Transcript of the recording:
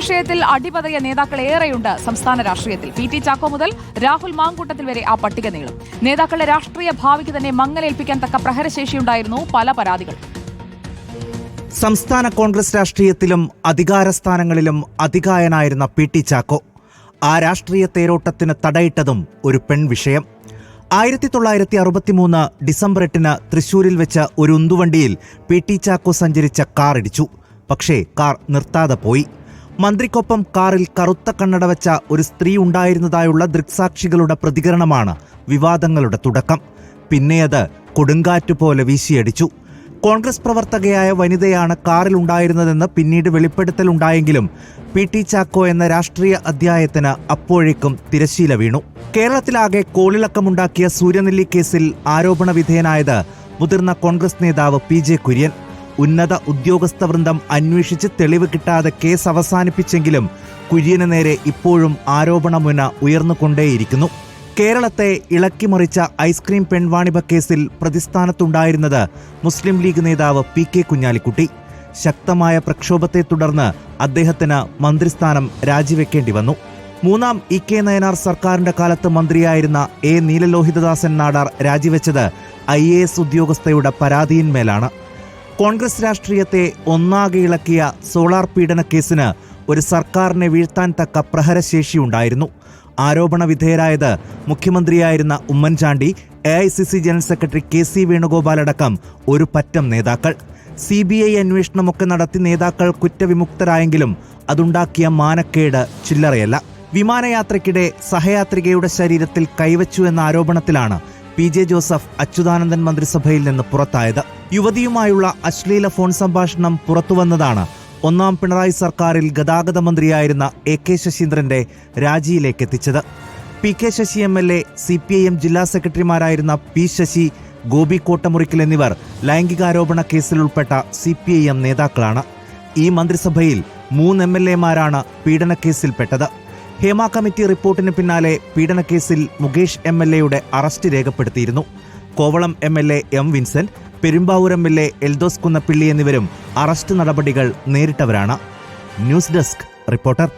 വിഷയത്തിൽ അടിപതറിയ നേതാക്കൾ ഏറെയുണ്ട് സംസ്ഥാന രാഷ്ട്രീയത്തിൽ. പി ടി ചാക്കോ മുതൽ രാഹുൽ മാങ്കൂട്ടത്തിൽ വരെ ആ പട്ടിക നീളും. നേതാക്കളുടെ രാഷ്ട്രീയ ഭാവിക്ക് തന്നെ മങ്ങലേൽപ്പിക്കാൻ തക്ക പ്രഹരശേഷിയുണ്ടായിരുന്നു പല പരാതികൾ. സംസ്ഥാന കോൺഗ്രസ് രാഷ്ട്രീയത്തിലും അധികാരസ്ഥാനങ്ങളിലും അതികായനായിരുന്ന പി ടി ചാക്കോ. ആ രാഷ്ട്രീയ തേരോട്ടത്തിന് തടയിട്ടതും ഒരു പെൺവിഷയം. 1963 ഡിസംബർ 8 തൃശൂരിൽ വെച്ച് ഒരു ഉന്തുവണ്ടിയിൽ പി ടി ചാക്കോ സഞ്ചരിച്ച കാർ ഇടിച്ചു. പക്ഷേ കാർ നിർത്താതെ പോയി. മന്ത്രിക്കൊപ്പം കാറിൽ കറുത്ത കണ്ണട വെച്ച ഒരു സ്ത്രീ ഉണ്ടായിരുന്നതായുള്ള ദൃക്സാക്ഷികളുടെ പ്രതികരണമാണ് വിവാദങ്ങളുടെ തുടക്കം. പിന്നെയത് കൊടുങ്കാറ്റുപോലെ വീശിയടിച്ചു. കോൺഗ്രസ് പ്രവർത്തകയായ വനിതയാണ് കാറിലുണ്ടായിരുന്നതെന്ന് പിന്നീട് വെളിപ്പെടുത്തലുണ്ടായെങ്കിലും പി ടി ചാക്കോ എന്ന രാഷ്ട്രീയ അധ്യായത്തിന് അപ്പോഴേക്കും തിരശ്ശീല വീണു. കേരളത്തിലാകെ കോളിളക്കമുണ്ടാക്കിയ സൂര്യനെല്ലി കേസിൽ ആരോപണ വിധേയനായത് മുതിർന്ന കോൺഗ്രസ് നേതാവ് പി ജെ കുര്യൻ. ഉന്നത ഉദ്യോഗസ്ഥ വൃന്ദം അന്വേഷിച്ച് തെളിവ് കിട്ടാതെ കേസ് അവസാനിപ്പിച്ചെങ്കിലും കുര്യന് നേരെ ഇപ്പോഴും ആരോപണമുന ഉയർന്നുകൊണ്ടേയിരിക്കുന്നു. കേരളത്തെ ഇളക്കിമറിച്ച ഐസ്ക്രീം പെൺവാണിഭ കേസിൽ പ്രതിസ്ഥാനത്തുണ്ടായിരുന്നത് മുസ്ലിം ലീഗ് നേതാവ് പി കെ കുഞ്ഞാലിക്കുട്ടി. ശക്തമായ പ്രക്ഷോഭത്തെ തുടർന്ന് അദ്ദേഹത്തിന് മന്ത്രിസ്ഥാനം രാജിവെക്കേണ്ടി വന്നു. മൂന്നാം ഇ കെ നയനാർ സർക്കാരിന്റെ കാലത്ത് മന്ത്രിയായിരുന്ന എ നീലലോഹിതദാസൻ നാടാർ രാജിവെച്ചത് IAS ഉദ്യോഗസ്ഥയുടെ പരാതിയിന്മേലാണ്. കോൺഗ്രസ് രാഷ്ട്രീയത്തെ ഒന്നാകെ ഇളക്കിയ സോളാർ പീഡന കേസിന് ഒരു സർക്കാരിനെ വീഴ്ത്താൻ തക്ക പ്രഹരശേഷിയുണ്ടായിരുന്നു. ആരോപണ വിധേയരായത് മുഖ്യമന്ത്രിയായിരുന്ന Oommen Chandy, AICC general secretary KC Venugopal അടക്കം ഒരു പറ്റം നേതാക്കൾ. CBI അന്വേഷണമൊക്കെ നടത്തി നേതാക്കൾ കുറ്റവിമുക്തരായെങ്കിലും അതുണ്ടാക്കിയ മാനക്കേട് ചില്ലറയല്ല. വിമാനയാത്രയ്ക്കിടെ സഹയാത്രികയുടെ ശരീരത്തിൽ കൈവച്ചു എന്ന ആരോപണത്തിലാണ് PJ ജോസഫ് അച്യുതാനന്ദൻ മന്ത്രിസഭയിൽ നിന്ന് പുറത്തായത്. യുവതിയുമായുള്ള അശ്ലീല ഫോൺ സംഭാഷണം പുറത്തുവന്നതാണ് ഒന്നാം പിണറായി സർക്കാരിൽ ഗതാഗത മന്ത്രിയായിരുന്ന AK ശശീന്ദ്രന്റെ രാജിയിലേക്കെത്തിച്ചത്. PK Sasi MLA, CPIM ജില്ലാ സെക്രട്ടറിമാരായിരുന്ന P ശശി, ഗോപി കോട്ടമുറിക്കൽ എന്നിവർ ലൈംഗികാരോപണ കേസിൽ ഉൾപ്പെട്ട CPIM നേതാക്കളാണ്. ഈ മന്ത്രിസഭയിൽ 3 MLA-മാരാണ് പീഡനക്കേസിൽപ്പെട്ടത്. ഹേമ കമ്മിറ്റി റിപ്പോർട്ടിന് പിന്നാലെ പീഡനക്കേസിൽ മുകേഷ് MLA-യുടെ അറസ്റ്റ് രേഖപ്പെടുത്തിയിരുന്നു. Kovalam MLA M Vincent, Perumbavoor MLA Eldhose Kunnappilly എന്നിവരും അറസ്റ്റ് നടപടികൾ നേരിട്ടവരാണ്. News desk reporter.